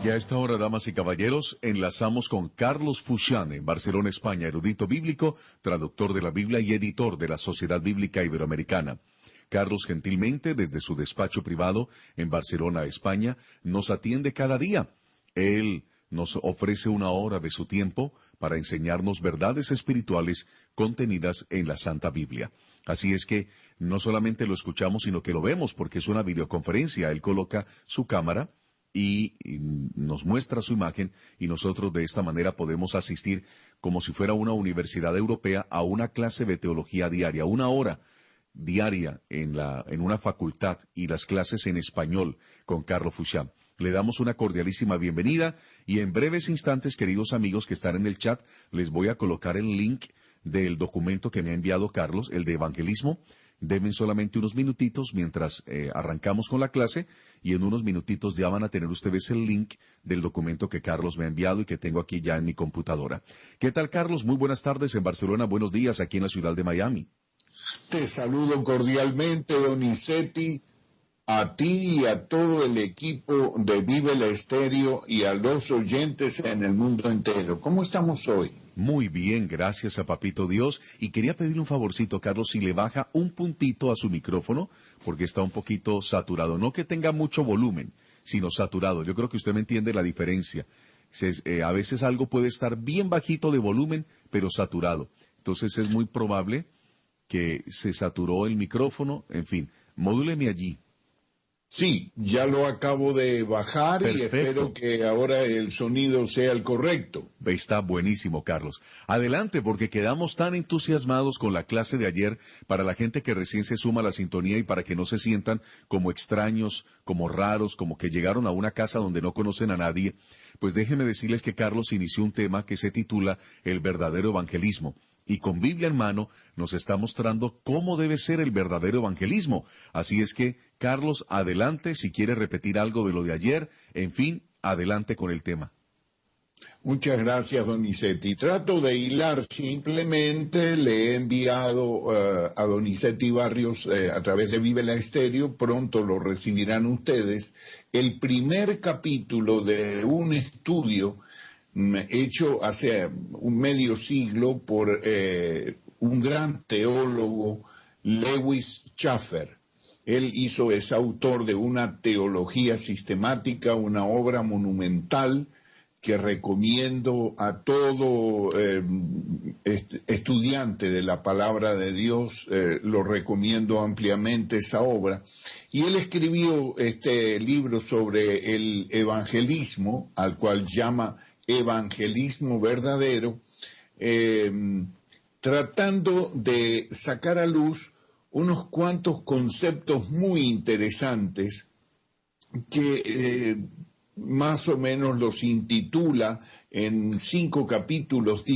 Y a esta hora, damas y caballeros, enlazamos con Carlos Fuchán en Barcelona, España, erudito bíblico, traductor de la Biblia y editor de la Sociedad Bíblica Iberoamericana. Carlos, gentilmente, desde su despacho privado en Barcelona, España, nos atiende cada día. Él nos ofrece una hora de su tiempo para enseñarnos verdades espirituales contenidas en la Santa Biblia. Así es que no solamente lo escuchamos, sino que lo vemos, porque es una videoconferencia. Él coloca su cámara y nos muestra su imagen, y nosotros de esta manera podemos asistir como si fuera una universidad europea a una clase de teología diaria, una hora diaria en una facultad, y las clases en español con Carlos Fuchán. Le damos una cordialísima bienvenida, y en breves instantes, queridos amigos que están en el chat, les voy a colocar el link del documento que me ha enviado Carlos, el de evangelismo. Denme solamente unos minutitos mientras arrancamos con la clase, y en unos minutitos ya van a tener ustedes el link del documento que Carlos me ha enviado y que tengo aquí ya en mi computadora. ¿Qué tal, Carlos? Muy buenas tardes en Barcelona, buenos días aquí en la ciudad de Miami. Te saludo cordialmente, Donizetti, a ti y a todo el equipo de Vive la Estéreo y a los oyentes en el mundo entero. ¿Cómo estamos hoy? Muy bien, gracias a Papito Dios. Y quería pedirle un favorcito, Carlos, si le baja un puntito a su micrófono, porque está un poquito saturado. No que tenga mucho volumen, sino saturado. Yo creo que usted me entiende la diferencia. A veces algo puede estar bien bajito de volumen, pero saturado. Entonces es muy probable que se saturó el micrófono. En fin, modúleme allí. Sí, ya lo acabo de bajar. Perfecto. Y espero que ahora el sonido sea el correcto. Está buenísimo, Carlos. Adelante, porque quedamos tan entusiasmados con la clase de ayer, para la gente que recién se suma a la sintonía y para que no se sientan como extraños, como raros, como que llegaron a una casa donde no conocen a nadie. Pues déjenme decirles que Carlos inició un tema que se titula El verdadero evangelismo. Y con Biblia en mano nos está mostrando cómo debe ser el verdadero evangelismo. Así es que, Carlos, adelante, si quiere repetir algo de lo de ayer. En fin, adelante con el tema. Muchas gracias, Donizetti. Trato de hilar, simplemente le he enviado a Donizetti Barrios a través de Vive la Estéreo, pronto lo recibirán ustedes, el primer capítulo de un estudio hecho hace un medio siglo por un gran teólogo, Lewis Chafer. Él es autor de una teología sistemática, una obra monumental que recomiendo a todo estudiante de la palabra de Dios. Lo recomiendo ampliamente esa obra. Y él escribió este libro sobre el evangelismo, al cual llama Evangelismo Verdadero, tratando de sacar a luz unos cuantos conceptos muy interesantes que más o menos los intitula en 6 capítulos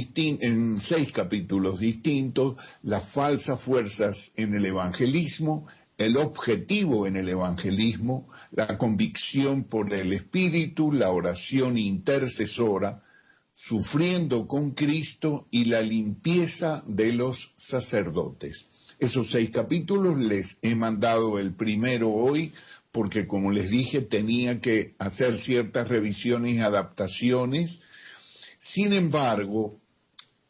distintos: las falsas fuerzas en el evangelismo, el objetivo en el evangelismo, la convicción por el Espíritu, la oración intercesora, sufriendo con Cristo y la limpieza de los sacerdotes. Esos 6 capítulos les he mandado el primero hoy, porque como les dije tenía que hacer ciertas revisiones y adaptaciones. Sin embargo,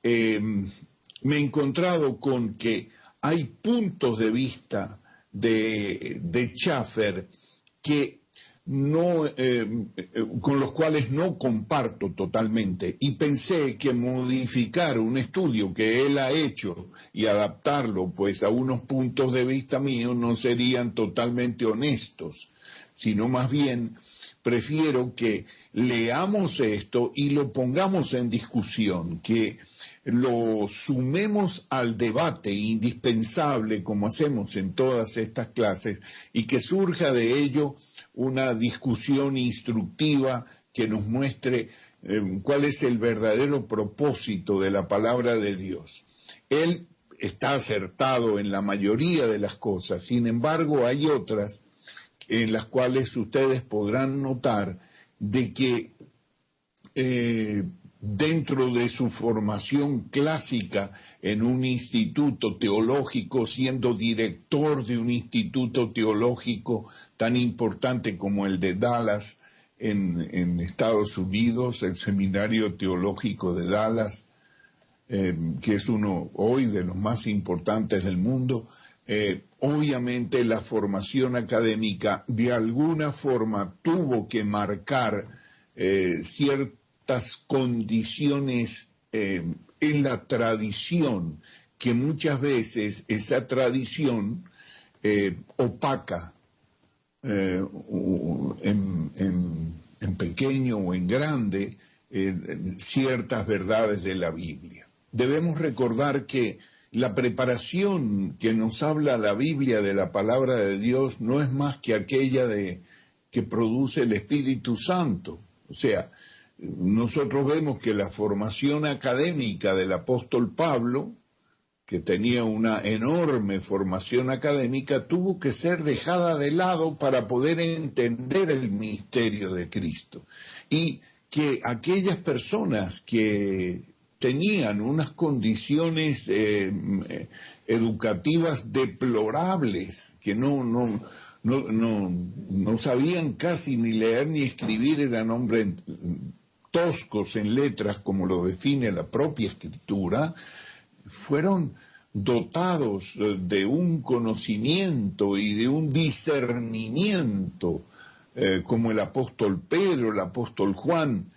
me he encontrado con que hay puntos de vista de Chafer que no, con los cuales no comparto totalmente, y pensé que modificar un estudio que él ha hecho y adaptarlo pues a unos puntos de vista míos no serían totalmente honestos, sino más bien prefiero que leamos esto y lo pongamos en discusión, que lo sumemos al debate indispensable como hacemos en todas estas clases, y que surja de ello una discusión instructiva que nos muestre cuál es el verdadero propósito de la palabra de Dios. Él está acertado en la mayoría de las cosas, sin embargo hay otras en las cuales ustedes podrán notar de que dentro de su formación clásica en un instituto teológico, siendo director de un instituto teológico tan importante como el de Dallas, en Estados Unidos, el Seminario Teológico de Dallas, que es uno hoy de los más importantes del mundo. Obviamente la formación académica de alguna forma tuvo que marcar ciertas condiciones en la tradición, que muchas veces esa tradición opaca en pequeño o en grande ciertas verdades de la Biblia. Debemos recordar que la preparación que nos habla la Biblia de la palabra de Dios no es más que aquella que produce el Espíritu Santo. O sea, nosotros vemos que la formación académica del apóstol Pablo, que tenía una enorme formación académica, tuvo que ser dejada de lado para poder entender el misterio de Cristo. Y que aquellas personas que tenían unas condiciones educativas deplorables, que no sabían casi ni leer ni escribir, eran hombres toscos en letras, como lo define la propia Escritura, fueron dotados de un conocimiento y de un discernimiento, como el apóstol Pedro, el apóstol Juan,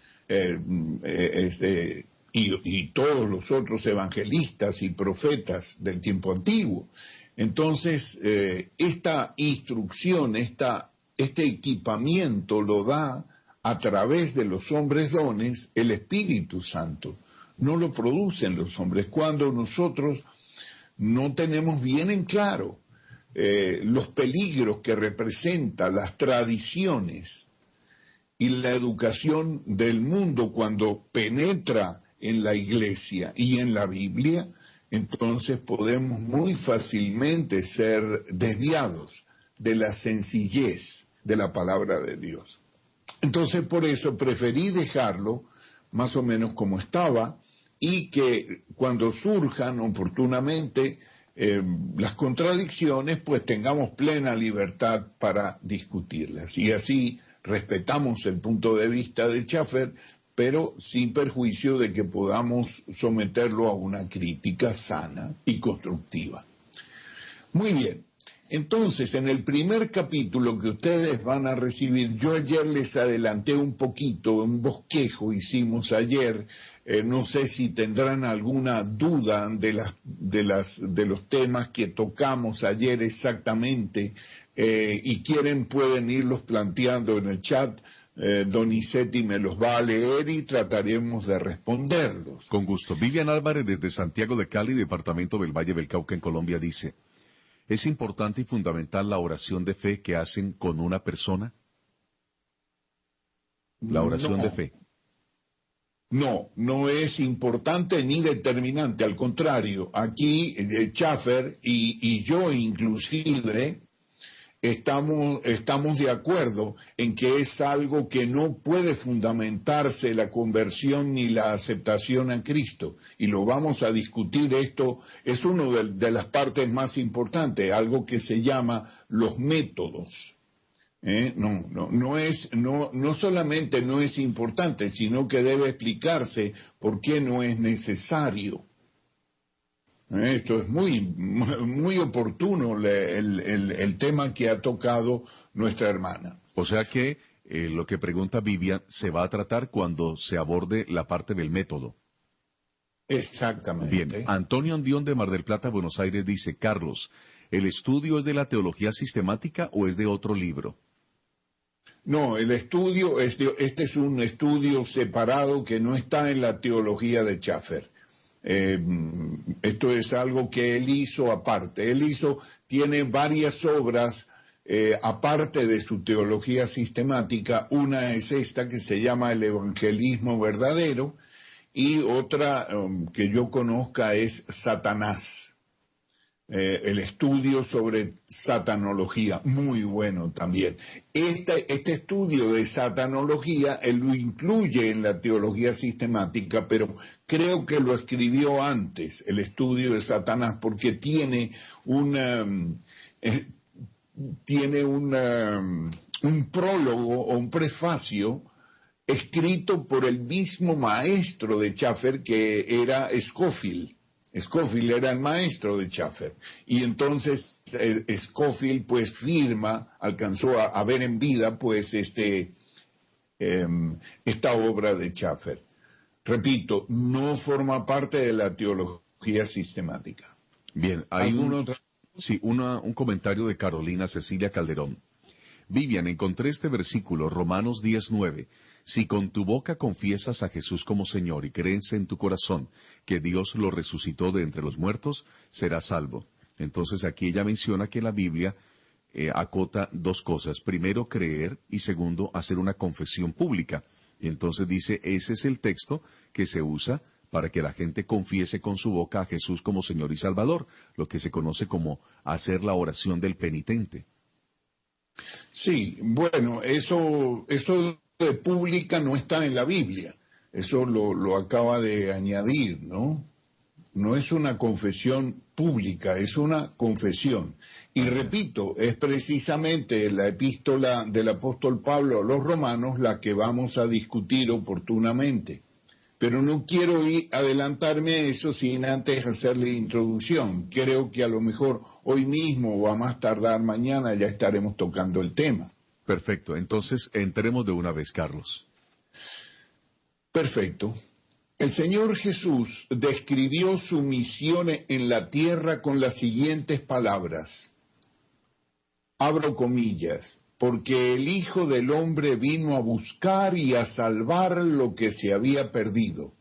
y todos los otros evangelistas y profetas del tiempo antiguo. Entonces, esta instrucción, este equipamiento lo da a través de los hombres dones el Espíritu Santo. No lo producen los hombres. Cuando nosotros no tenemos bien en claro los peligros que representan las tradiciones y la educación del mundo cuando penetra en la iglesia y en la Biblia, entonces podemos muy fácilmente ser desviados de la sencillez de la palabra de Dios. Entonces, por eso preferí dejarlo más o menos como estaba, y que cuando surjan oportunamente las contradicciones, pues tengamos plena libertad para discutirlas. Y así respetamos el punto de vista de Schaffer, pero sin perjuicio de que podamos someterlo a una crítica sana y constructiva. Muy bien. Entonces, en el primer capítulo que ustedes van a recibir, yo ayer les adelanté un poquito, un bosquejo hicimos ayer, no sé si tendrán alguna duda de los temas que tocamos ayer exactamente, y quieren pueden irlos planteando en el chat. Donizetti me los va a leer y trataremos de responderlos. Con gusto. Vivian Álvarez desde Santiago de Cali, departamento del Valle del Cauca en Colombia, dice: ¿es importante y fundamental la oración de fe que hacen con una persona? La oración de fe. No es importante ni determinante, al contrario, aquí Schaffer y yo inclusive estamos de acuerdo en que es algo que no puede fundamentarse la conversión ni la aceptación a Cristo, y lo vamos a discutir. Esto es una de las partes más importantes, algo que se llama los métodos. No solamente no es importante, sino que debe explicarse por qué no es necesario. Esto es muy oportuno el tema que ha tocado nuestra hermana. O sea que lo que pregunta Vivian se va a tratar cuando se aborde la parte del método. Exactamente. Bien, Antonio Andión de Mar del Plata, Buenos Aires, dice: Carlos, ¿el estudio es de la teología sistemática o es de otro libro? No, el estudio, este es un estudio separado que no está en la teología de Schaffer. Esto es algo que él hizo aparte. Tiene varias obras aparte de su teología sistemática. Una es esta que se llama El Evangelismo Verdadero, y otra que yo conozca es Satanás. El estudio sobre satanología, muy bueno también. Este estudio de satanología él lo incluye en la teología sistemática, pero creo que lo escribió antes, el estudio de Satanás, porque tiene un prólogo o un prefacio escrito por el mismo maestro de Schaffer, que era Scofield. Scofield era el maestro de Schaffer. Y entonces Scofield pues firma, alcanzó a ver en vida pues esta obra de Schaffer. Repito, no forma parte de la teología sistemática. Bien, hay un comentario de Carolina Cecilia Calderón. Vivian, encontré este versículo, Romanos 10:9. Si con tu boca confiesas a Jesús como Señor y crees en tu corazón que Dios lo resucitó de entre los muertos, serás salvo. Entonces aquí ella menciona que la Biblia acota dos cosas. Primero, creer, y segundo, hacer una confesión pública. Y entonces dice, ese es el texto que se usa para que la gente confiese con su boca a Jesús como Señor y Salvador, lo que se conoce como hacer la oración del penitente. Sí, bueno, eso de pública no está en la Biblia. Eso lo acaba de añadir, ¿no? No es una confesión pública, es una confesión. Y repito, es precisamente la epístola del apóstol Pablo a los romanos la que vamos a discutir oportunamente. Pero no quiero adelantarme a eso sin antes hacerle introducción. Creo que a lo mejor hoy mismo o a más tardar mañana ya estaremos tocando el tema. Perfecto, entonces entremos de una vez, Carlos. Perfecto. El Señor Jesús describió su misión en la tierra con las siguientes palabras. Abro comillas, porque el Hijo del Hombre vino a buscar y a salvar lo que se había perdido.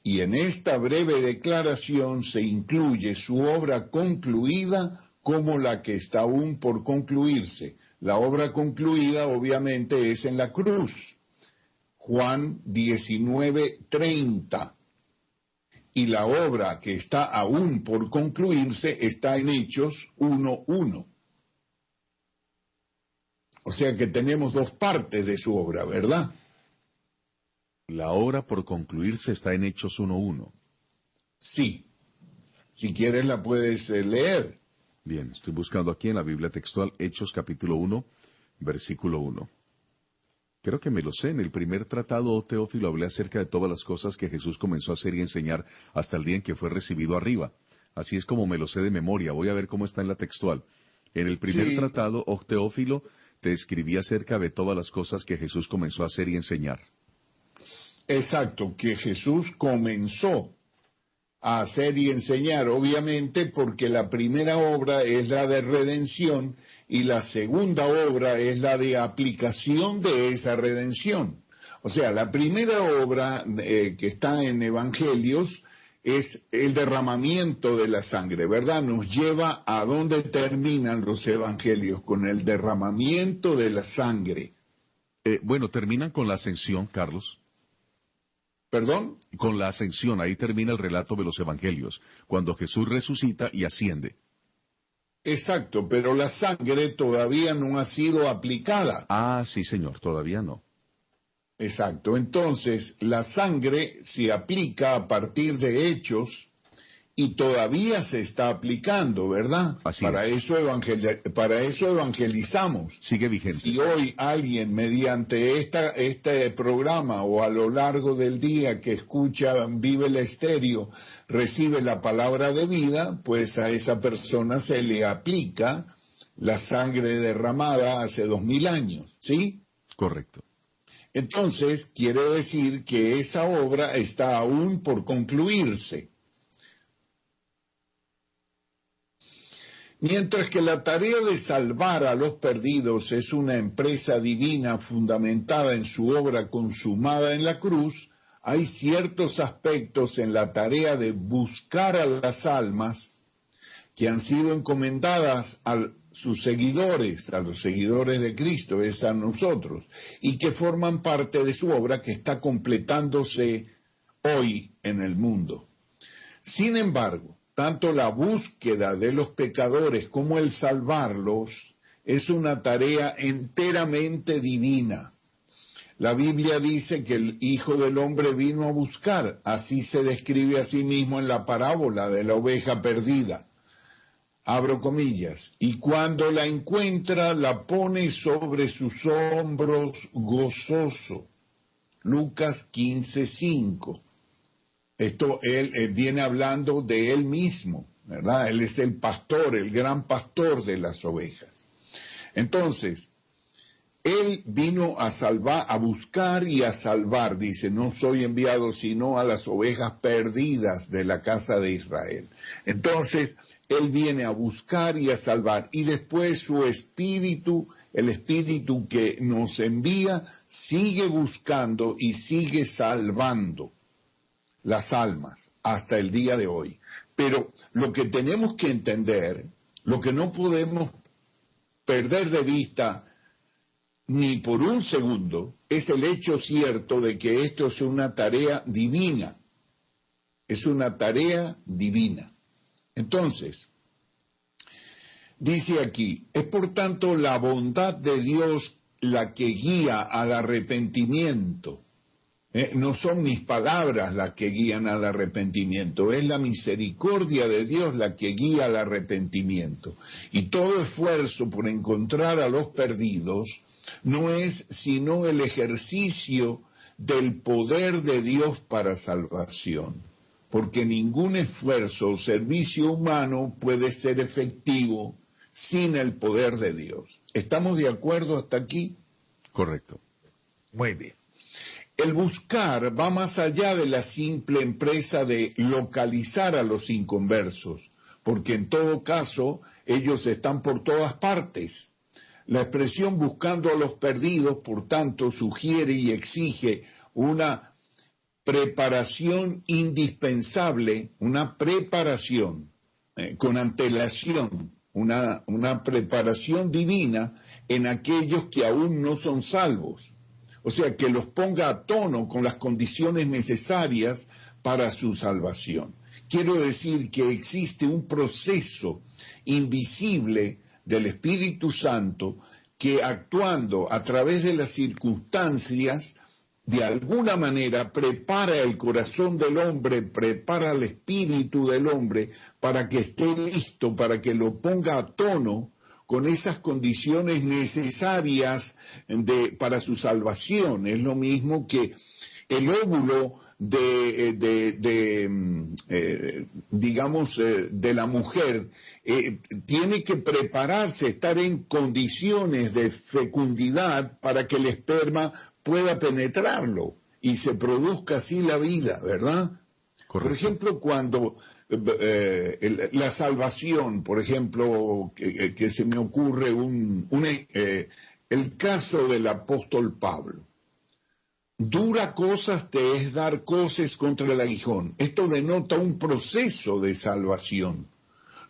Y en esta breve declaración se incluye su obra concluida como la que está aún por concluirse. La obra concluida obviamente es en la cruz. Juan 19:30. Y la obra que está aún por concluirse está en Hechos 1:1. O sea que tenemos dos partes de su obra, ¿verdad? La obra por concluirse está en Hechos 1:1. Sí. Si quieres la puedes leer. Bien, estoy buscando aquí en la Biblia textual Hechos capítulo 1, versículo 1. Creo que me lo sé. En el primer tratado, oh Teófilo, hablé acerca de todas las cosas que Jesús comenzó a hacer y enseñar hasta el día en que fue recibido arriba. Así es como me lo sé de memoria. Voy a ver cómo está en la textual. En el primer tratado, oh Teófilo, te escribí acerca de todas las cosas que Jesús comenzó a hacer y enseñar. Exacto, que Jesús comenzó a hacer y enseñar, obviamente, porque la primera obra es la de redención y la segunda obra es la de aplicación de esa redención. O sea, la primera obra que está en Evangelios es el derramamiento de la sangre, ¿verdad? Nos lleva a donde terminan los Evangelios, con el derramamiento de la sangre. Bueno, terminan con la ascensión, Carlos. ¿Perdón? Con la ascensión, ahí termina el relato de los evangelios, cuando Jesús resucita y asciende. Exacto, pero la sangre todavía no ha sido aplicada. Ah, sí, señor, todavía no. Exacto, entonces la sangre se aplica a partir de Hechos y todavía se está aplicando, ¿verdad? Así para es. Para eso evangelizamos. Sigue vigente. Si hoy alguien mediante este programa o a lo largo del día que escucha Vive el Estéreo recibe la palabra de vida, pues a esa persona se le aplica la sangre derramada hace 2000 años, ¿sí? Correcto. Entonces, quiere decir que esa obra está aún por concluirse. Mientras que la tarea de salvar a los perdidos es una empresa divina fundamentada en su obra consumada en la cruz, hay ciertos aspectos en la tarea de buscar a las almas que han sido encomendadas a sus seguidores, a los seguidores de Cristo, es a nosotros, y que forman parte de su obra que está completándose hoy en el mundo. Sin embargo, tanto la búsqueda de los pecadores como el salvarlos es una tarea enteramente divina. La Biblia dice que el Hijo del Hombre vino a buscar, así se describe a sí mismo en la parábola de la oveja perdida. abro comillas, y cuando la encuentra la pone sobre sus hombros gozoso. Lucas 15:5. Esto él viene hablando de él mismo, ¿verdad? Él es el pastor, el gran pastor de las ovejas. Entonces, él vino a salvar, a buscar y a salvar, dice, no soy enviado sino a las ovejas perdidas de la casa de Israel. Entonces, él viene a buscar y a salvar, y después su espíritu, el espíritu que nos envía, sigue buscando y sigue salvando las almas hasta el día de hoy. Pero lo que tenemos que entender, lo que no podemos perder de vista ni por un segundo, es el hecho cierto de que esto es una tarea divina. Es una tarea divina. Entonces, dice aquí, es por tanto la bondad de Dios la que guía al arrepentimiento. No son mis palabras las que guían al arrepentimiento, es la misericordia de Dios la que guía al arrepentimiento. Y todo esfuerzo por encontrar a los perdidos no es sino el ejercicio del poder de Dios para salvación, porque ningún esfuerzo o servicio humano puede ser efectivo sin el poder de Dios. ¿Estamos de acuerdo hasta aquí? Correcto. Muy bien. El buscar va más allá de la simple empresa de localizar a los inconversos, porque en todo caso ellos están por todas partes. La expresión buscando a los perdidos, por tanto, sugiere y exige una preparación indispensable, una preparación con antelación, una preparación divina en aquellos que aún no son salvos. O sea, que los ponga a tono con las condiciones necesarias para su salvación. Quiero decir que existe un proceso invisible del Espíritu Santo que, actuando a través de las circunstancias, de alguna manera prepara el corazón del hombre, prepara el espíritu del hombre para que esté listo, para que lo ponga a tono con esas condiciones necesarias para su salvación. Es lo mismo que el óvulo de la mujer tiene que prepararse, estar en condiciones de fecundidad para que el esperma pueda penetrarlo y se produzca así la vida, ¿verdad? Correcto. Por ejemplo, cuando la salvación, por ejemplo, que se me ocurre el caso del apóstol Pablo. Dura cosas te es dar coces contra el aguijón. Esto denota un proceso de salvación.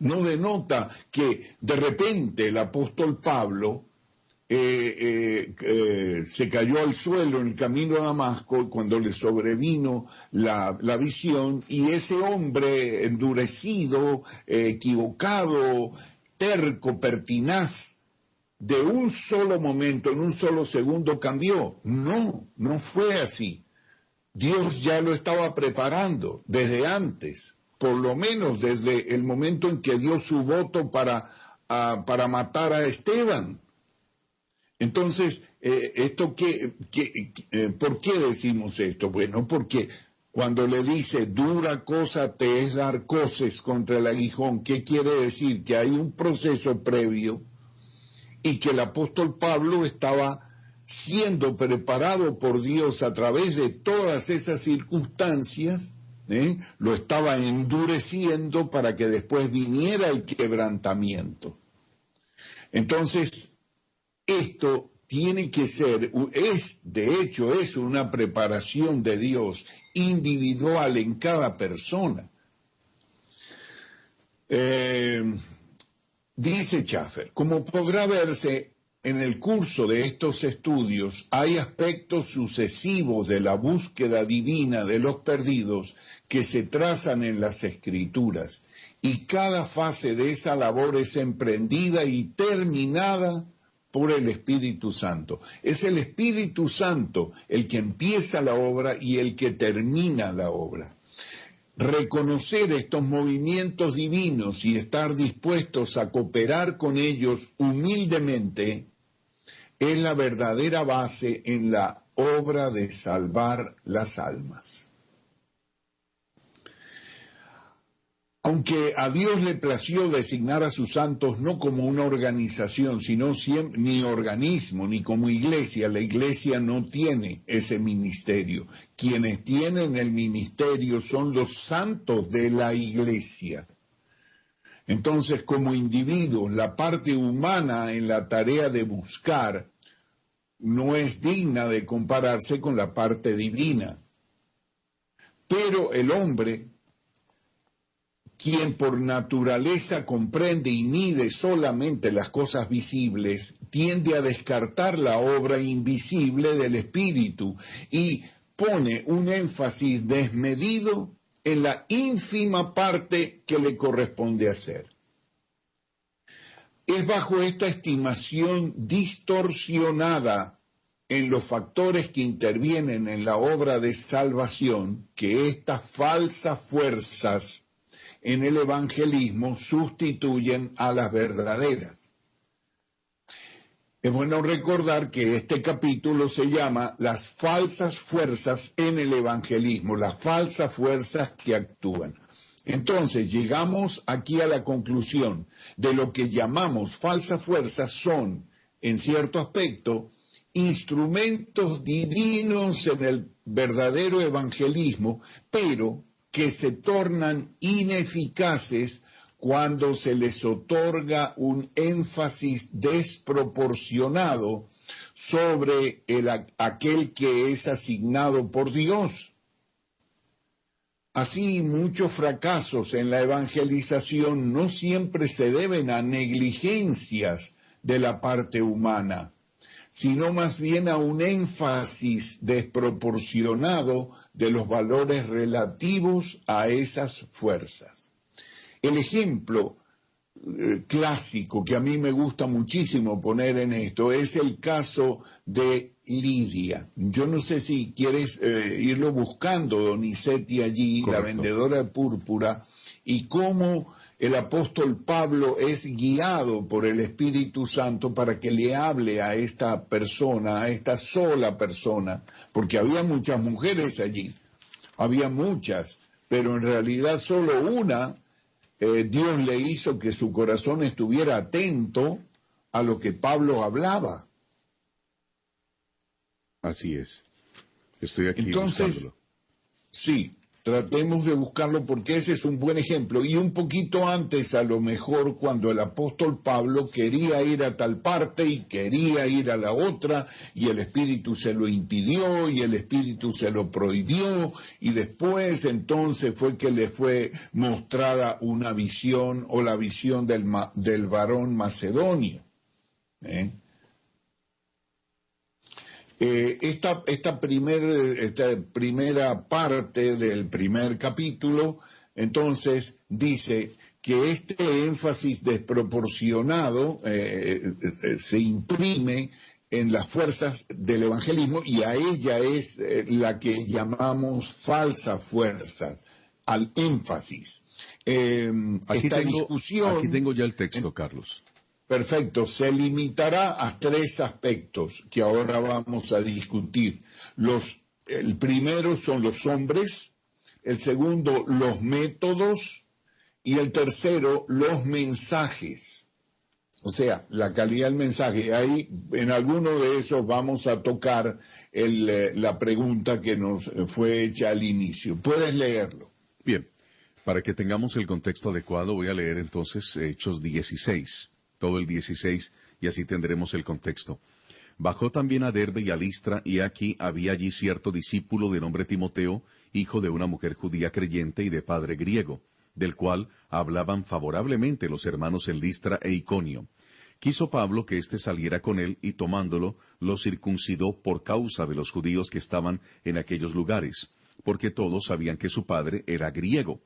No denota que de repente el apóstol Pablo se cayó al suelo en el camino a Damasco cuando le sobrevino la visión, y ese hombre endurecido, equivocado, terco, pertinaz, de un solo momento, en un solo segundo cambió. No fue así. Dios ya lo estaba preparando desde antes, por lo menos desde el momento en que dio su voto para matar a Esteban. Entonces, ¿por qué decimos esto? Bueno, porque cuando le dice, dura cosa te es dar coces contra el aguijón, ¿qué quiere decir? Que hay un proceso previo y que el apóstol Pablo estaba siendo preparado por Dios a través de todas esas circunstancias, lo estaba endureciendo para que después viniera el quebrantamiento. Entonces, esto tiene que ser, es una preparación de Dios individual en cada persona. Dice Schaffer, como podrá verse en el curso de estos estudios, hay aspectos sucesivos de la búsqueda divina de los perdidos que se trazan en las Escrituras, y cada fase de esa labor es emprendida y terminada por el Espíritu Santo. Es el Espíritu Santo el que empieza la obra y el que termina la obra. Reconocer estos movimientos divinos y estar dispuestos a cooperar con ellos humildemente es la verdadera base en la obra de salvar las almas. Aunque a Dios le plació designar a sus santos no como una organización, sino ni organismo, ni como iglesia, la iglesia no tiene ese ministerio. Quienes tienen el ministerio son los santos de la iglesia. Entonces, como individuos, la parte humana en la tarea de buscar no es digna de compararse con la parte divina. Pero el hombre, quien por naturaleza comprende y mide solamente las cosas visibles, tiende a descartar la obra invisible del espíritu y pone un énfasis desmedido en la ínfima parte que le corresponde hacer. Es bajo esta estimación distorsionada en los factores que intervienen en la obra de salvación que estas falsas fuerzas en el evangelismo sustituyen a las verdaderas. Es bueno recordar que este capítulo se llama Las falsas fuerzas en el evangelismo, las falsas fuerzas que actúan. Entonces llegamos aquí a la conclusión de lo que llamamos falsas fuerzas son, en cierto aspecto, instrumentos divinos en el verdadero evangelismo, pero que se tornan ineficaces cuando se les otorga un énfasis desproporcionado sobre aquel que es asignado por Dios. Así, muchos fracasos en la evangelización no siempre se deben a negligencias de la parte humana, sino más bien a un énfasis desproporcionado de los valores relativos a esas fuerzas. El ejemplo clásico que a mí me gusta muchísimo poner en esto es el caso de Lidia. Yo no sé si quieres irlo buscando, Donizetti, allí, correcto, la vendedora de púrpura, y cómo el apóstol Pablo es guiado por el Espíritu Santo para que le hable a esta persona, a esta sola persona, porque había muchas mujeres allí, había muchas, pero en realidad solo una, Dios le hizo que su corazón estuviera atento a lo que Pablo hablaba. Así es. Estoy aquí entonces, buscándolo. Sí. Tratemos de buscarlo porque ese es un buen ejemplo. Y un poquito antes, a lo mejor, cuando el apóstol Pablo quería ir a tal parte y quería ir a la otra, y el Espíritu se lo impidió, y el Espíritu se lo prohibió, y después entonces fue que le fue mostrada una visión, o la visión del varón macedonio. Esta primera parte del primer capítulo, entonces, dice que este énfasis desproporcionado se imprime en las fuerzas del evangelismo, y a ella es la que llamamos falsas fuerzas, al énfasis. Aquí tengo ya el texto, Carlos. Perfecto, se limitará a tres aspectos que ahora vamos a discutir. El primero son los hombres, el segundo los métodos y el tercero los mensajes. O sea, la calidad del mensaje. Ahí en alguno de esos vamos a tocar la pregunta que nos fue hecha al inicio. Puedes leerlo. Bien, para que tengamos el contexto adecuado voy a leer entonces Hechos 16. Todo el 16, y así tendremos el contexto. Bajó también a Derbe y a Listra, y aquí había allí cierto discípulo de nombre Timoteo, hijo de una mujer judía creyente y de padre griego, del cual hablaban favorablemente los hermanos en Listra e Iconio. Quiso Pablo que éste saliera con él, y tomándolo, lo circuncidó por causa de los judíos que estaban en aquellos lugares, porque todos sabían que su padre era griego.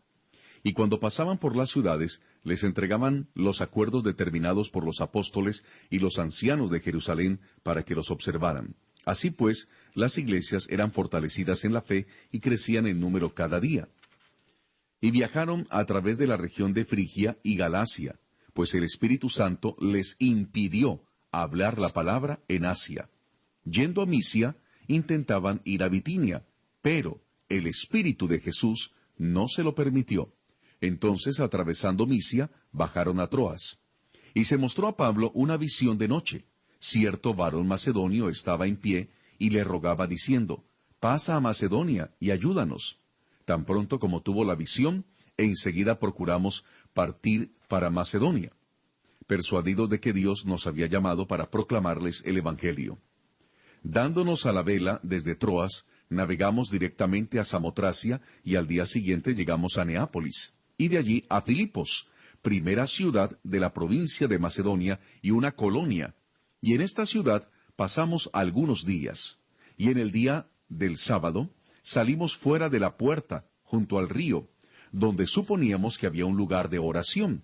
Y cuando pasaban por las ciudades, les entregaban los acuerdos determinados por los apóstoles y los ancianos de Jerusalén para que los observaran. Así pues, las iglesias eran fortalecidas en la fe y crecían en número cada día. Y viajaron a través de la región de Frigia y Galacia, pues el Espíritu Santo les impidió hablar la palabra en Asia. Yendo a Misia, intentaban ir a Bitinia, pero el Espíritu de Jesús no se lo permitió. Entonces, atravesando Misia, bajaron a Troas. Y se mostró a Pablo una visión de noche. Cierto varón macedonio estaba en pie y le rogaba diciendo, «Pasa a Macedonia y ayúdanos». Tan pronto como tuvo la visión, enseguida procuramos partir para Macedonia, persuadidos de que Dios nos había llamado para proclamarles el Evangelio. Dándonos a la vela desde Troas, navegamos directamente a Samotracia y al día siguiente llegamos a Neápolis, y de allí a Filipos, primera ciudad de la provincia de Macedonia y una colonia. Y en esta ciudad pasamos algunos días, y en el día del sábado salimos fuera de la puerta, junto al río, donde suponíamos que había un lugar de oración,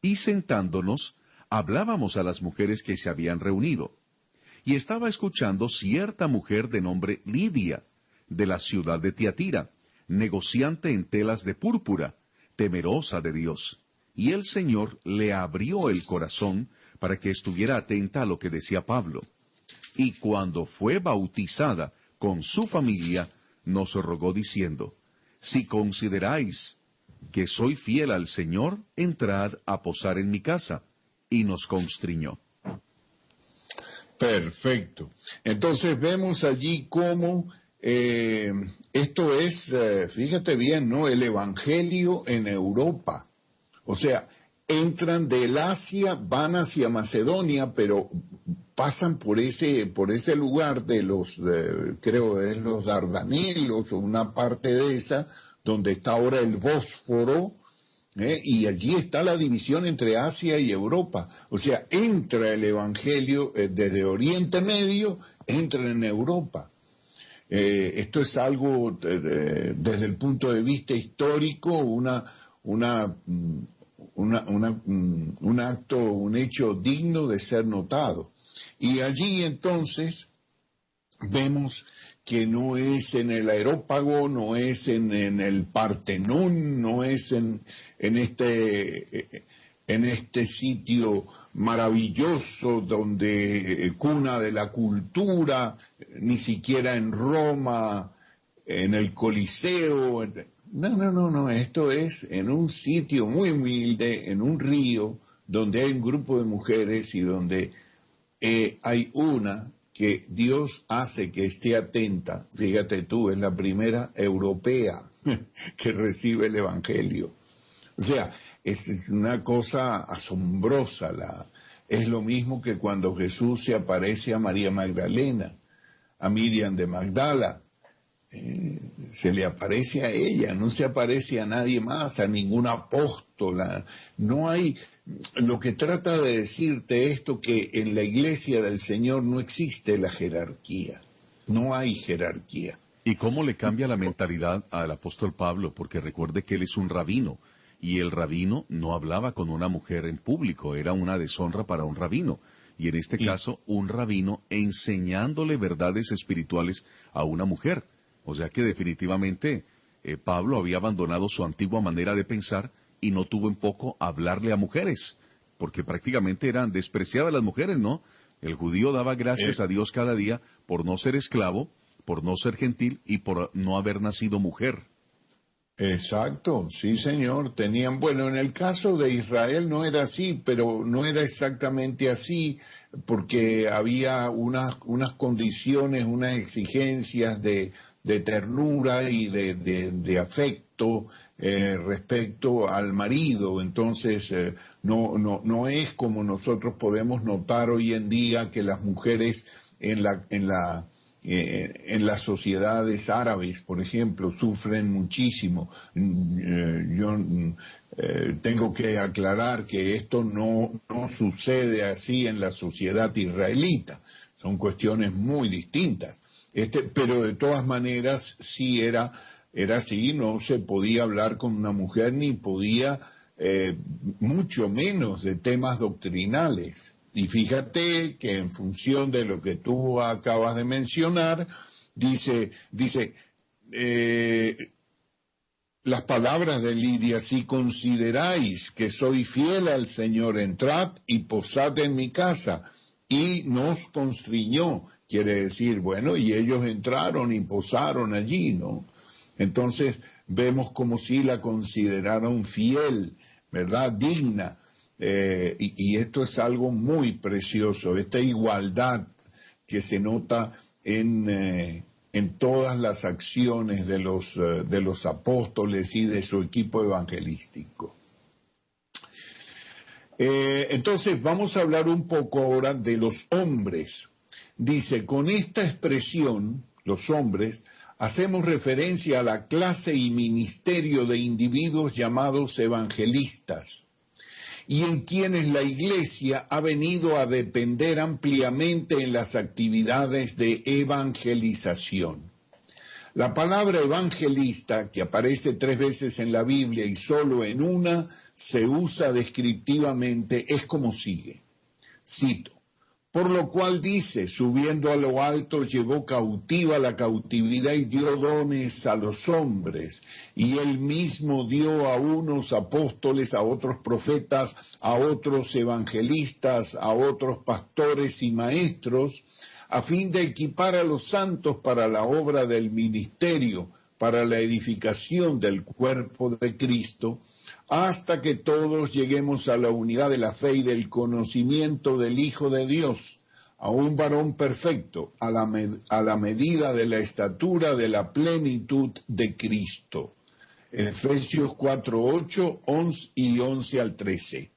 y sentándonos, hablábamos a las mujeres que se habían reunido. Y estaba escuchando cierta mujer de nombre Lidia, de la ciudad de Tiatira, negociante en telas de púrpura, temerosa de Dios. Y el Señor le abrió el corazón para que estuviera atenta a lo que decía Pablo. Y cuando fue bautizada con su familia, nos rogó diciendo, «Si consideráis que soy fiel al Señor, entrad a posar en mi casa». Y nos constriñó. Perfecto. Entonces vemos allí cómo esto es, fíjate bien, ¿no? El Evangelio en Europa. O sea, entran del Asia, van hacia Macedonia, pero pasan por ese lugar de creo es los Dardanelos o una parte de esa, donde está ahora el Bósforo, y allí está la división entre Asia y Europa. O sea, entra el Evangelio desde Oriente Medio, entra en Europa. Esto es algo, desde el punto de vista histórico, un acto, un hecho digno de ser notado. Y allí entonces vemos que no es en el Areópago, no es en el Partenón, no es en este sitio maravilloso donde cuna de la cultura, ni siquiera en Roma, en el Coliseo. No, esto es en un sitio muy humilde, en un río, donde hay un grupo de mujeres y donde hay una que Dios hace que esté atenta. Fíjate tú, es la primera europea que recibe el Evangelio. O sea, es una cosa asombrosa. Es lo mismo que cuando Jesús se aparece a María Magdalena, a Miriam de Magdala. Se le aparece a ella, no se aparece a nadie más, a ningún apóstola. No hay, lo que trata de decirte esto, que en la iglesia del Señor no existe la jerarquía, no hay jerarquía. ¿Y cómo le cambia la mentalidad al apóstol Pablo? Porque recuerde que él es un rabino, y el rabino no hablaba con una mujer en público, era una deshonra para un rabino. Y en este caso, un rabino enseñándole verdades espirituales a una mujer. O sea que definitivamente Pablo había abandonado su antigua manera de pensar y no tuvo en poco hablarle a mujeres, porque prácticamente eran despreciadas las mujeres, ¿no? El judío daba gracias a Dios cada día por no ser esclavo, por no ser gentil y por no haber nacido mujer. Exacto, sí señor, bueno, en el caso de Israel no era así, pero no era exactamente así, porque había unas condiciones, unas exigencias de ternura y de afecto respecto al marido. Entonces no es como nosotros podemos notar hoy en día, que las mujeres en las sociedades árabes, por ejemplo, sufren muchísimo. Yo tengo que aclarar que esto no sucede así en la sociedad israelita. Son cuestiones muy distintas. Pero de todas maneras sí era así, no se podía hablar con una mujer, ni podía, mucho menos de temas doctrinales. Y fíjate que en función de lo que tú acabas de mencionar, dice las palabras de Lidia: si consideráis que soy fiel al Señor, entrad y posad en mi casa. Y nos constriñó, quiere decir, bueno, y ellos entraron y posaron allí, ¿no? Entonces vemos como si la consideraron fiel, ¿verdad? Digna. Y esto es algo muy precioso, esta igualdad que se nota en todas las acciones de los apóstoles y de su equipo evangelístico. Entonces vamos a hablar un poco ahora de los hombres. Dice, con esta expresión, los hombres, hacemos referencia a la clase y ministerio de individuos llamados evangelistas, y en quienes la Iglesia ha venido a depender ampliamente en las actividades de evangelización. La palabra evangelista, que aparece 3 veces en la Biblia y solo en una se usa descriptivamente, es como sigue. Cito: por lo cual dice, subiendo a lo alto, llevó cautiva la cautividad y dio dones a los hombres. Y él mismo dio a unos apóstoles, a otros profetas, a otros evangelistas, a otros pastores y maestros, a fin de equipar a los santos para la obra del ministerio, para la edificación del cuerpo de Cristo, hasta que todos lleguemos a la unidad de la fe y del conocimiento del Hijo de Dios, a un varón perfecto, a la medida de la estatura de la plenitud de Cristo. Efesios 4:8, 11 y 11 al 13.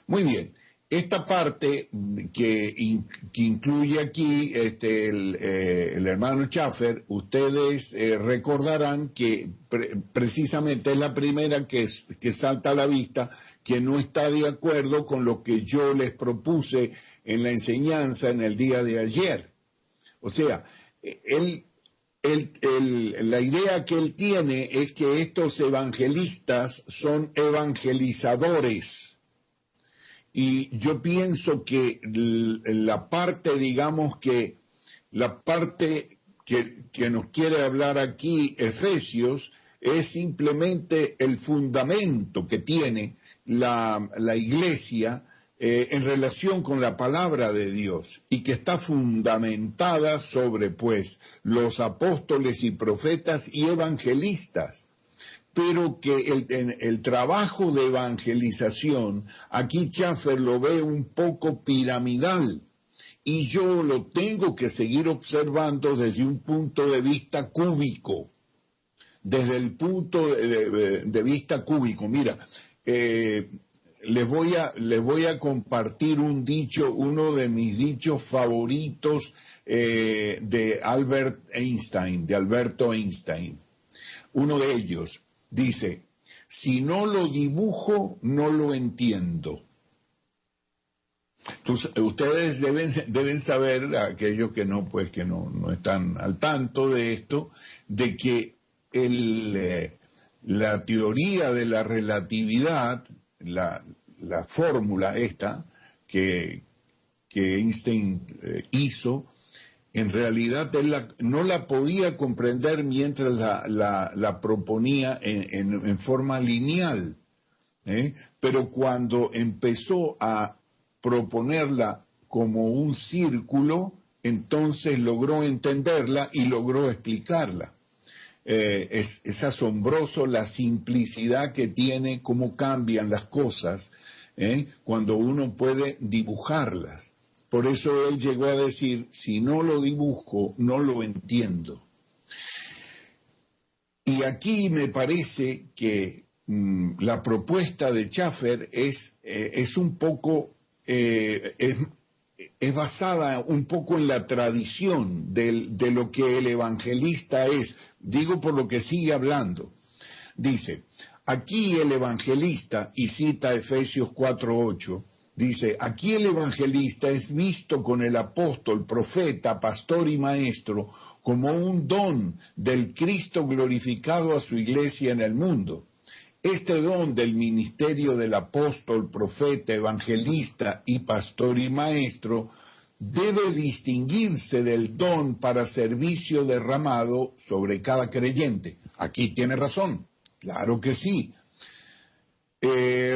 Muy bien. Esta parte que incluye aquí el hermano Schaffer, ustedes recordarán que precisamente es la primera que salta a la vista, que no está de acuerdo con lo que yo les propuse en la enseñanza en el día de ayer. O sea, la idea que él tiene es que estos evangelistas son evangelizadores. Y yo pienso que la parte que nos quiere hablar aquí Efesios es simplemente el fundamento que tiene la Iglesia en relación con la palabra de Dios, y que está fundamentada sobre, pues, los apóstoles y profetas y evangelistas. Pero que el trabajo de evangelización, aquí Schaffer lo ve un poco piramidal, y yo lo tengo que seguir observando desde un punto de vista cúbico, desde el punto de vista cúbico. Mira, les voy a compartir un dicho, uno de mis dichos favoritos de Alberto Einstein. Uno de ellos dice: si no lo dibujo, no lo entiendo. Entonces, ustedes deben saber, aquellos que no están al tanto de esto, de que la teoría de la relatividad, la fórmula esta que Einstein hizo, en realidad él no la podía comprender mientras la proponía en forma lineal, pero cuando empezó a proponerla como un círculo, entonces logró entenderla y logró explicarla. Es asombroso la simplicidad que tiene, cómo cambian las cosas cuando uno puede dibujarlas. Por eso él llegó a decir: si no lo dibujo, no lo entiendo. Y aquí me parece que la propuesta de Schaffer es un poco, es basada un poco en la tradición de lo que el evangelista es. Digo por lo que sigue hablando. Dice, aquí el evangelista, y cita Efesios 4:8, dice, aquí el evangelista es visto con el apóstol, profeta, pastor y maestro como un don del Cristo glorificado a su iglesia en el mundo. Este don del ministerio del apóstol, profeta, evangelista y pastor y maestro debe distinguirse del don para servicio derramado sobre cada creyente. Aquí tiene razón. Claro que sí.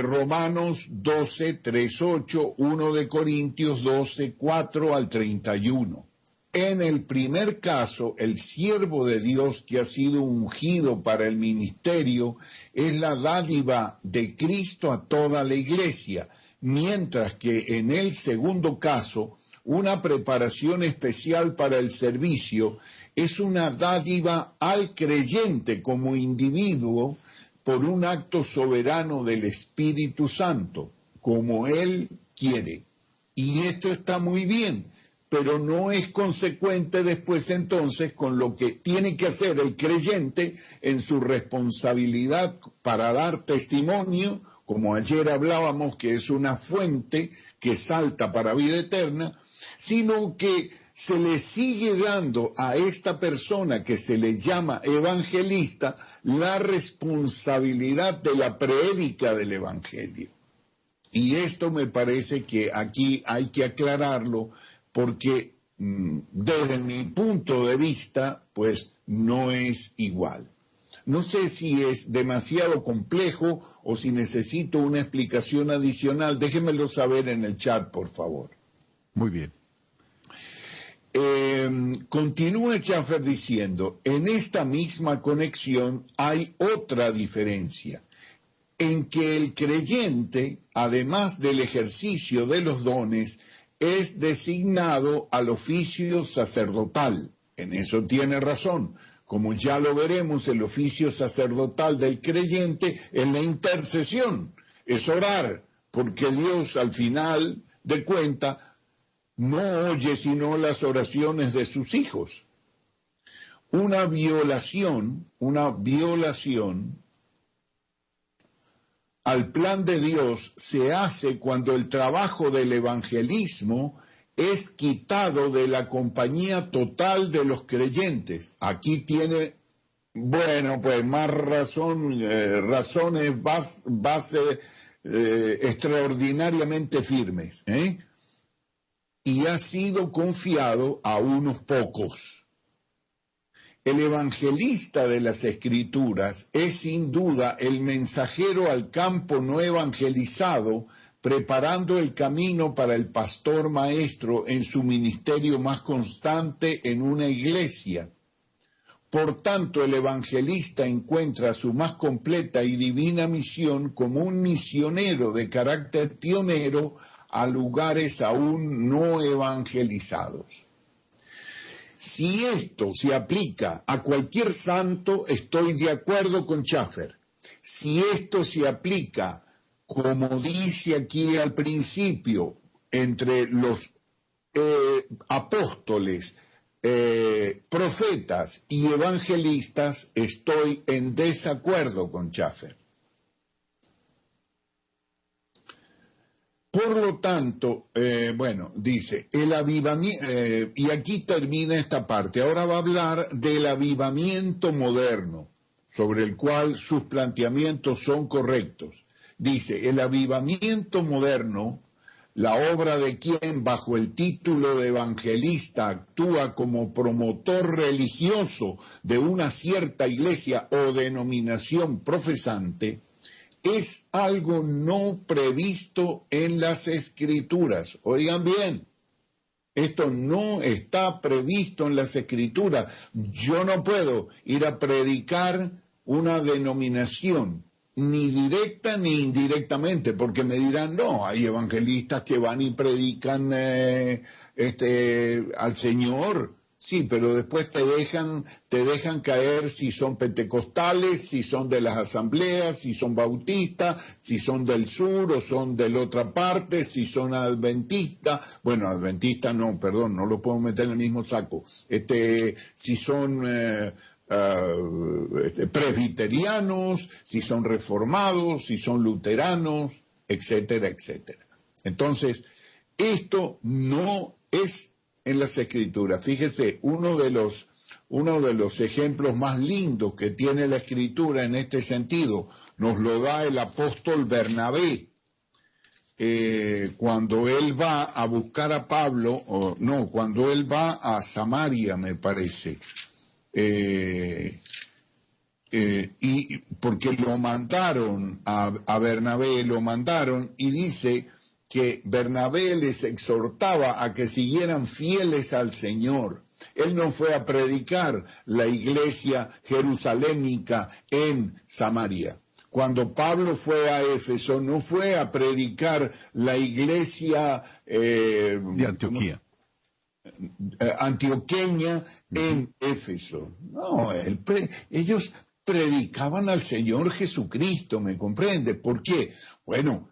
Romanos 12, 3, 8, 1 de Corintios 12, 4 al 31. En el primer caso, el siervo de Dios que ha sido ungido para el ministerio es la dádiva de Cristo a toda la iglesia, mientras que en el segundo caso, una preparación especial para el servicio es una dádiva al creyente como individuo por un acto soberano del Espíritu Santo, como Él quiere. Y esto está muy bien, pero no es consecuente después entonces con lo que tiene que hacer el creyente en su responsabilidad para dar testimonio, como ayer hablábamos que es una fuente que salta para vida eterna, sino que se le sigue dando a esta persona que se le llama evangelista la responsabilidad de la prédica del evangelio. Y esto me parece que aquí hay que aclararlo porque desde mi punto de vista, pues no es igual. No sé si es demasiado complejo o si necesito una explicación adicional. Déjenmelo saber en el chat, por favor. Muy bien. Continúa Schaffer diciendo, en esta misma conexión hay otra diferencia, en que el creyente, además del ejercicio de los dones, es designado al oficio sacerdotal. En eso tiene razón. Como ya lo veremos, el oficio sacerdotal del creyente es la intercesión, es orar, porque Dios al final de cuentas no oye sino las oraciones de sus hijos. Una violación al plan de Dios se hace cuando el trabajo del evangelismo es quitado de la compañía total de los creyentes. Aquí tiene, bueno, pues más razones base extraordinariamente firmes, y ha sido confiado a unos pocos. El evangelista de las Escrituras es sin duda el mensajero al campo no evangelizado, preparando el camino para el pastor maestro en su ministerio más constante en una iglesia. Por tanto, el evangelista encuentra su más completa y divina misión como un misionero de carácter pionero a lugares aún no evangelizados. Si esto se aplica a cualquier santo, estoy de acuerdo con Schaffer. Si esto se aplica, como dice aquí al principio, entre los apóstoles, profetas y evangelistas, estoy en desacuerdo con Schaffer. Por lo tanto, dice, el avivamiento, y aquí termina esta parte, ahora va a hablar del avivamiento moderno, sobre el cual sus planteamientos son correctos. Dice, el avivamiento moderno, la obra de quien bajo el título de evangelista actúa como promotor religioso de una cierta iglesia o denominación profesante, es algo no previsto en las Escrituras. Oigan bien, esto no está previsto en las Escrituras. Yo no puedo ir a predicar una denominación, ni directa ni indirectamente, porque me dirán, no, hay evangelistas que van y predican al Señor. Sí, pero después te dejan caer si son pentecostales, si son de las asambleas, si son bautistas, si son del sur o son de la otra parte, si son adventistas. Bueno, adventistas no, perdón, no lo puedo meter en el mismo saco. Si son presbiterianos, si son reformados, si son luteranos, etcétera, etcétera. Entonces, esto no es en las Escrituras. Fíjese, uno de los ejemplos más lindos que tiene la Escritura en este sentido nos lo da el apóstol Bernabé, cuando él va a buscar a Pablo, cuando él va a Samaria, me parece, y porque lo mandaron a Bernabé, lo mandaron y dice que Bernabé les exhortaba a que siguieran fieles al Señor. Él no fue a predicar la iglesia jerusalémica en Samaria. Cuando Pablo fue a Éfeso, no fue a predicar la iglesia de Antioquía. Antioqueña en Éfeso. No, ellos predicaban al Señor Jesucristo, ¿me comprende? ¿Por qué? Bueno,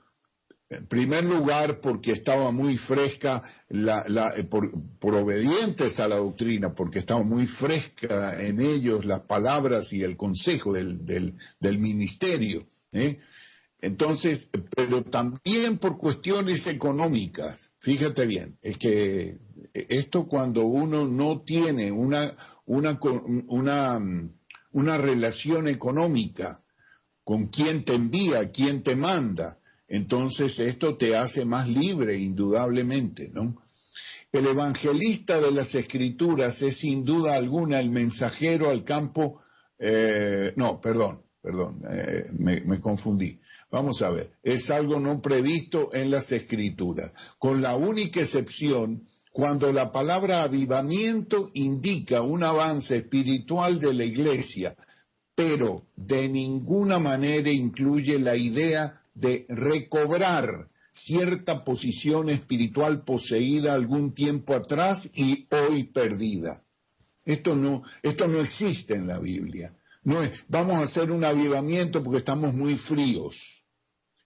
en primer lugar, porque estaba muy fresca, por obedientes a la doctrina, porque estaba muy fresca en ellos las palabras y el consejo del ministerio. Entonces, pero también por cuestiones económicas. Fíjate bien, es que esto cuando uno no tiene una relación económica con quien te envía, quien te manda, entonces esto te hace más libre, indudablemente, ¿no? El evangelista de las Escrituras es sin duda alguna el mensajero al campo. Me confundí. Vamos a ver, es algo no previsto en las Escrituras, con la única excepción cuando la palabra avivamiento indica un avance espiritual de la iglesia, pero de ninguna manera incluye la idea de recobrar cierta posición espiritual poseída algún tiempo atrás y hoy perdida. Esto no existe en la Biblia. No es, vamos a hacer un avivamiento porque estamos muy fríos.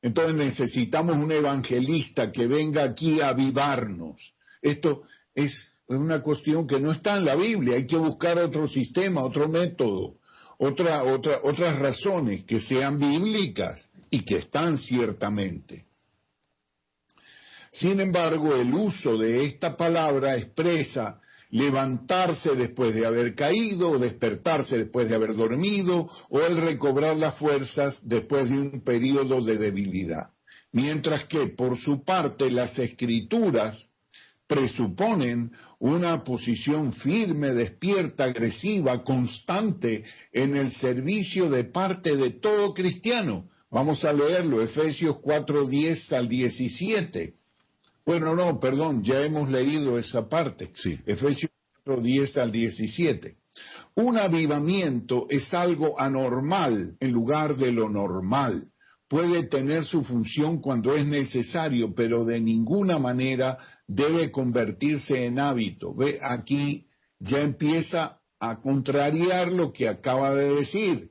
Entonces necesitamos un evangelista que venga aquí a avivarnos. Esto es una cuestión que no está en la Biblia. Hay que buscar otro sistema, otro método, otras razones que sean bíblicas y que están ciertamente. Sin embargo, el uso de esta palabra expresa levantarse después de haber caído, o despertarse después de haber dormido, o el recobrar las fuerzas después de un periodo de debilidad. Mientras que, por su parte, las Escrituras presuponen una posición firme, despierta, agresiva, constante en el servicio de parte de todo cristiano. Vamos a leerlo, Efesios 4:10 al 17. Bueno, no, perdón, ya hemos leído esa parte. Sí. Efesios 4:10 al 17. Un avivamiento es algo anormal en lugar de lo normal. Puede tener su función cuando es necesario, pero de ninguna manera debe convertirse en hábito. Ve, aquí ya empieza a contrariar lo que acaba de decir.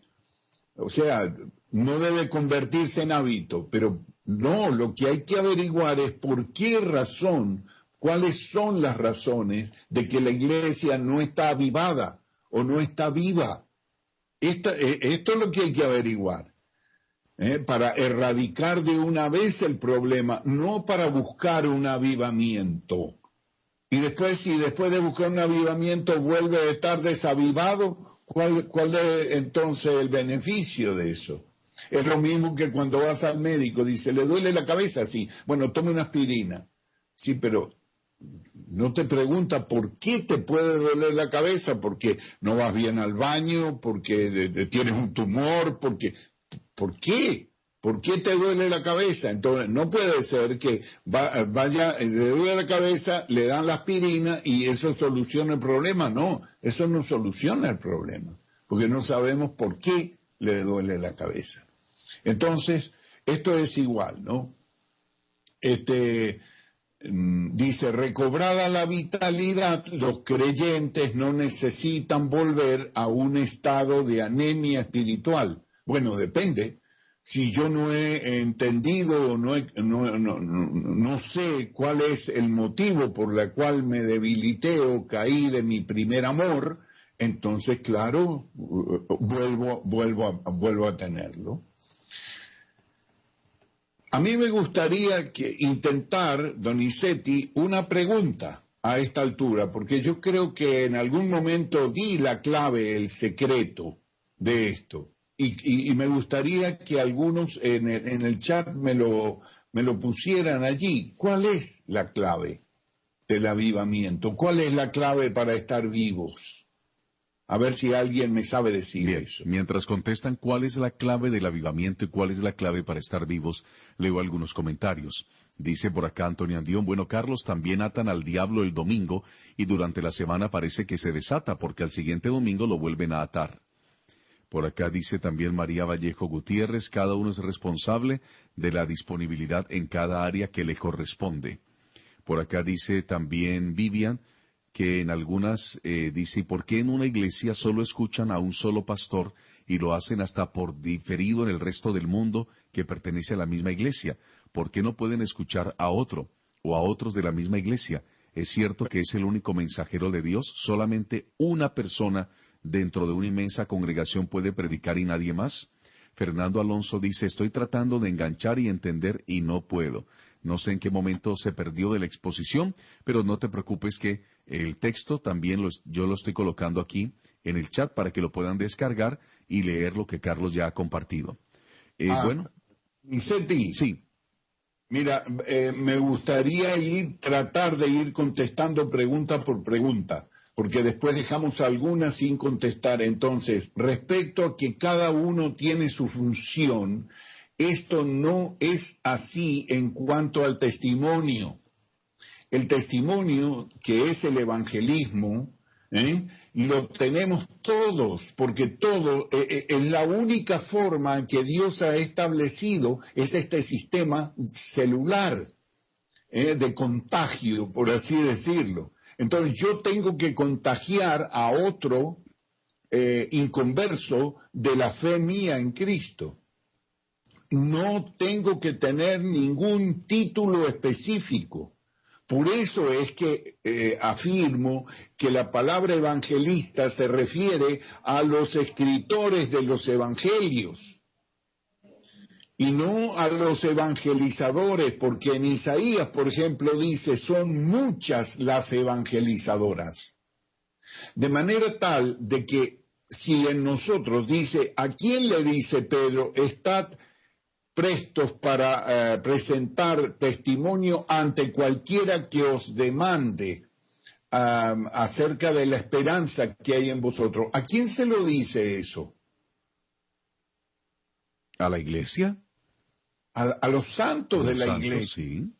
O sea, no debe convertirse en hábito, pero no, lo que hay que averiguar es por qué razón, cuáles son las razones de que la iglesia no está avivada o no está viva. Esto es lo que hay que averiguar. Para erradicar de una vez el problema, no para buscar un avivamiento. Y después, si después de buscar un avivamiento vuelve a estar desavivado, ¿cuál es entonces el beneficio de eso? Es lo mismo que cuando vas al médico, dice, ¿le duele la cabeza? Sí, bueno, tome una aspirina. Sí, pero no te pregunta por qué te puede doler la cabeza, porque no vas bien al baño, porque tienes un tumor, ¿por qué? ¿Por qué te duele la cabeza? Entonces, no puede ser que le duele la cabeza, le dan la aspirina y eso soluciona el problema. No, eso no soluciona el problema, porque no sabemos por qué le duele la cabeza. Entonces, esto es igual, ¿no? Dice, recobrada la vitalidad, los creyentes no necesitan volver a un estado de anemia espiritual. Bueno, depende. Si yo no he entendido, no sé cuál es el motivo por el cual me debilité o caí de mi primer amor, entonces, claro, vuelvo a tenerlo. A mí me gustaría intentar, Donizetti, una pregunta a esta altura, porque yo creo que en algún momento di la clave, el secreto de esto. Y me gustaría que algunos en el chat me lo pusieran allí. ¿Cuál es la clave del avivamiento? ¿Cuál es la clave para estar vivos? A ver si alguien me sabe decir Bien, eso. mientras contestan cuál es la clave del avivamiento y cuál es la clave para estar vivos, leo algunos comentarios. Dice por acá Antonio Andión, bueno, Carlos, también atan al diablo el domingo y durante la semana parece que se desata porque al siguiente domingo lo vuelven a atar. Por acá dice también María Vallejo Gutiérrez, cada uno es responsable de la disponibilidad en cada área que le corresponde. Por acá dice también Vivian, que en algunas dice, ¿y por qué en una iglesia solo escuchan a un solo pastor y lo hacen hasta por diferido en el resto del mundo que pertenece a la misma iglesia? ¿Por qué no pueden escuchar a otro o a otros de la misma iglesia? ¿Es cierto que es el único mensajero de Dios? Solamente una persona dentro de una inmensa congregación puede predicar y nadie más. Fernando Alonso dice, estoy tratando de enganchar y entender y no puedo. No sé en qué momento se perdió de la exposición, pero no te preocupes que el texto también yo lo estoy colocando aquí en el chat para que lo puedan descargar y leer lo que Carlos ya ha compartido. Bueno, Seti, sí. mira, me gustaría tratar de ir contestando pregunta por pregunta, porque después dejamos algunas sin contestar. Entonces, respecto a que cada uno tiene su función, esto no es así en cuanto al testimonio. El testimonio, que es el evangelismo, lo tenemos todos, porque todo es la única forma que Dios ha establecido, es este sistema celular de contagio, por así decirlo. Entonces yo tengo que contagiar a otro inconverso de la fe mía en Cristo. No tengo que tener ningún título específico. Por eso es que afirmo que la palabra evangelista se refiere a los escritores de los evangelios y no a los evangelizadores, porque en Isaías, por ejemplo, dice, son muchas las evangelizadoras. De manera tal de que si en nosotros dice, ¿a quién le dice Pedro? Estad prestos para presentar testimonio ante cualquiera que os demande acerca de la esperanza que hay en vosotros. ¿A quién se lo dice eso? ¿A la iglesia? A los santos de la iglesia. Sí.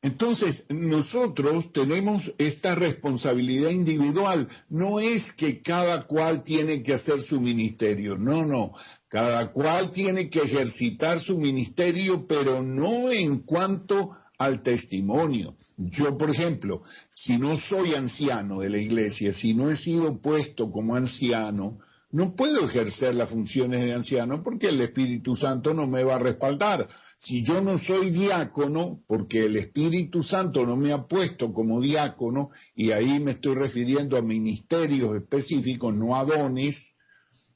Entonces, nosotros tenemos esta responsabilidad individual. No es que cada cual tiene que hacer su ministerio. No. Cada cual tiene que ejercitar su ministerio, pero no en cuanto al testimonio. Yo, por ejemplo, si no soy anciano de la iglesia, si no he sido puesto como anciano, no puedo ejercer las funciones de anciano porque el Espíritu Santo no me va a respaldar. Si yo no soy diácono, porque el Espíritu Santo no me ha puesto como diácono, y ahí me estoy refiriendo a ministerios específicos, no a dones,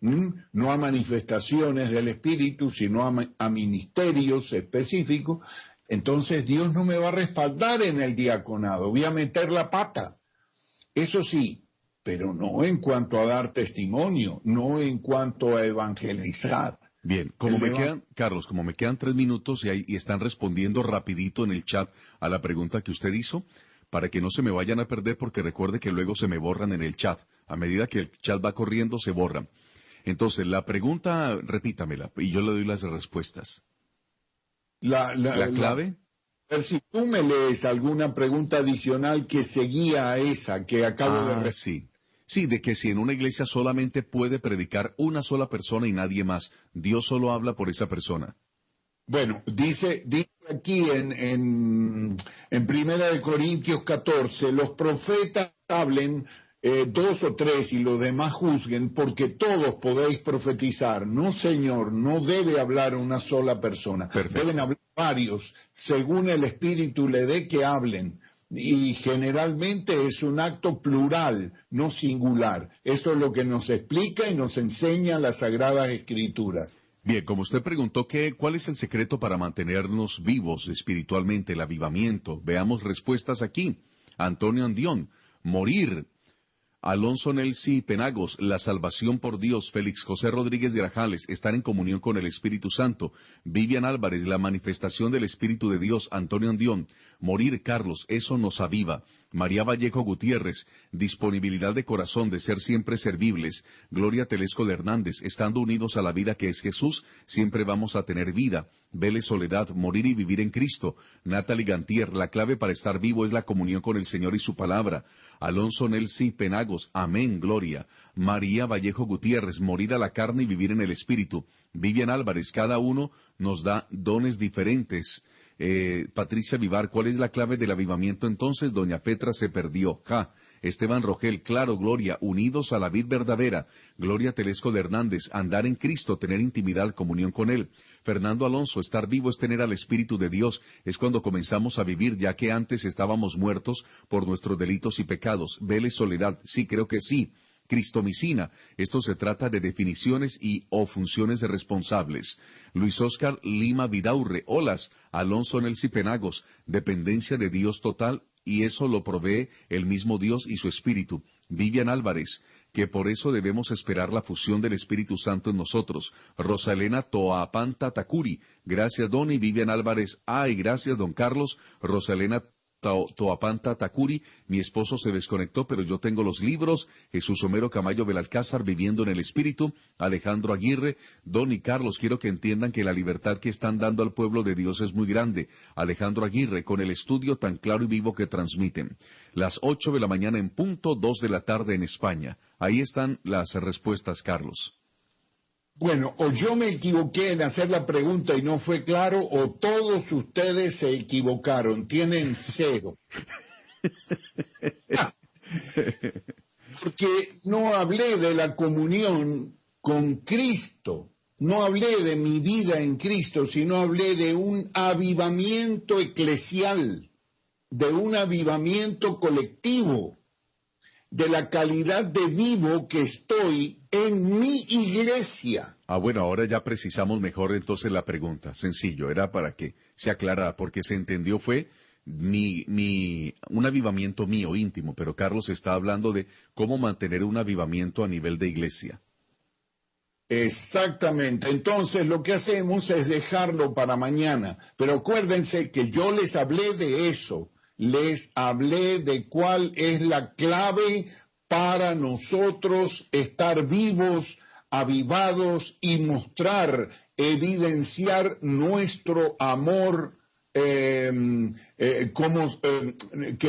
no a manifestaciones del Espíritu, sino a ministerios específicos, entonces Dios no me va a respaldar en el diaconado, voy a meter la pata. Eso sí, pero no en cuanto a dar testimonio, no en cuanto a evangelizar. Bien, Carlos, como me quedan 3 minutos y están respondiendo rapidito en el chat a la pregunta que usted hizo, para que no se me vayan a perder, porque recuerde que luego se me borran en el chat. A medida que el chat va corriendo, se borran. Entonces, la pregunta, repítamela, y yo le doy las respuestas. ¿La clave? A ver si tú me lees alguna pregunta adicional que seguía a esa que acabo de responder. Sí, de que si en una iglesia solamente puede predicar una sola persona y nadie más, Dios solo habla por esa persona. Bueno, dice aquí en 1 Corintios 14, los profetas hablen 2 o 3 y los demás juzguen, porque todos podéis profetizar. No, Señor, no debe hablar una sola persona. Perfecto. Deben hablar varios, según el Espíritu le dé que hablen. Y generalmente es un acto plural, no singular. Esto es lo que nos explica y nos enseña las Sagradas Escrituras. Bien, como usted preguntó, ¿cuál es el secreto para mantenernos vivos espiritualmente, el avivamiento? Veamos respuestas aquí. Antonio Andión, morir. Alonso Nelsi Penagos, la salvación por Dios. Félix José Rodríguez Grajales, estar en comunión con el Espíritu Santo. Vivian Álvarez, la manifestación del Espíritu de Dios. Antonio Andión, morir, Carlos, eso nos aviva. María Vallejo Gutiérrez, disponibilidad de corazón de ser siempre servibles. Gloria Telesco de Hernández, estando unidos a la vida que es Jesús, siempre vamos a tener vida. Vélez Soledad, morir y vivir en Cristo. Natalie Gantier, la clave para estar vivo es la comunión con el Señor y su palabra. Alonso Nelsi Penagos, amén, gloria. María Vallejo Gutiérrez, morir a la carne y vivir en el Espíritu. Vivian Álvarez, cada uno nos da dones diferentes. Patricia Vivar, ¿cuál es la clave del avivamiento entonces? Doña Petra se perdió. Esteban Rogel, claro, Gloria, unidos a la vid verdadera. Gloria Telesco de Hernández, andar en Cristo, tener intimidad, comunión con Él. Fernando Alonso, estar vivo es tener al Espíritu de Dios, es cuando comenzamos a vivir, ya que antes estábamos muertos por nuestros delitos y pecados. Vélez Soledad, sí, creo que sí. Cristomicina, esto se trata de definiciones y o funciones de responsables. Luis Oscar Lima Vidaurre, olas. Alonso Nelsi Penagos, dependencia de Dios total, y eso lo provee el mismo Dios y su Espíritu. Vivian Álvarez, que por eso debemos esperar la fusión del Espíritu Santo en nosotros. Rosa Elena Toapanta Takuri, gracias Don y Vivian Álvarez, ay, gracias Don Carlos. Rosa Elena Toapanta Takuri, mi esposo se desconectó, pero yo tengo los libros. Jesús Homero Camayo Belalcázar, viviendo en el Espíritu. Alejandro Aguirre, Don y Carlos, quiero que entiendan que la libertad que están dando al pueblo de Dios es muy grande. Alejandro Aguirre, con el estudio tan claro y vivo que transmiten. Las 8 de la mañana en punto, 2 de la tarde en España. Ahí están las respuestas, Carlos. Bueno, o yo me equivoqué en hacer la pregunta y no fue claro, o todos ustedes se equivocaron, tienen 0. Porque no hablé de la comunión con Cristo, no hablé de mi vida en Cristo, sino hablé de un avivamiento eclesial, de un avivamiento colectivo, de la calidad de vivo que estoy en mi iglesia. Bueno, ahora ya precisamos mejor entonces la pregunta. Sencillo, era para que se aclarara, porque se entendió fue un avivamiento mío íntimo, pero Carlos está hablando de cómo mantener un avivamiento a nivel de iglesia. Exactamente. Entonces lo que hacemos es dejarlo para mañana. Pero acuérdense que yo les hablé de eso. Les hablé de cuál es la clave para nosotros estar vivos, avivados y mostrar, evidenciar nuestro amor, que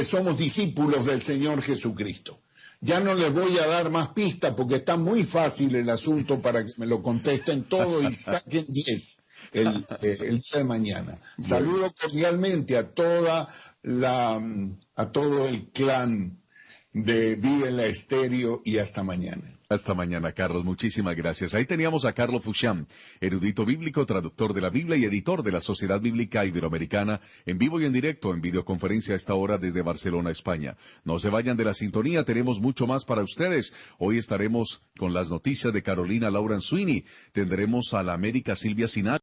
somos discípulos del Señor Jesucristo. Ya no les voy a dar más pistas porque está muy fácil el asunto para que me lo contesten todo y saquen 10 el día de mañana. Saludo cordialmente a todo el clan de Vive en la Estéreo y hasta mañana. Hasta mañana, Carlos. Muchísimas gracias. Ahí teníamos a Carlos Fusham, erudito bíblico, traductor de la Biblia y editor de la Sociedad Bíblica Iberoamericana, en vivo y en directo, en videoconferencia a esta hora desde Barcelona, España. No se vayan de la sintonía, tenemos mucho más para ustedes. Hoy estaremos con las noticias de Carolina Laura Sweeney. Tendremos a la América Silvia Sinal.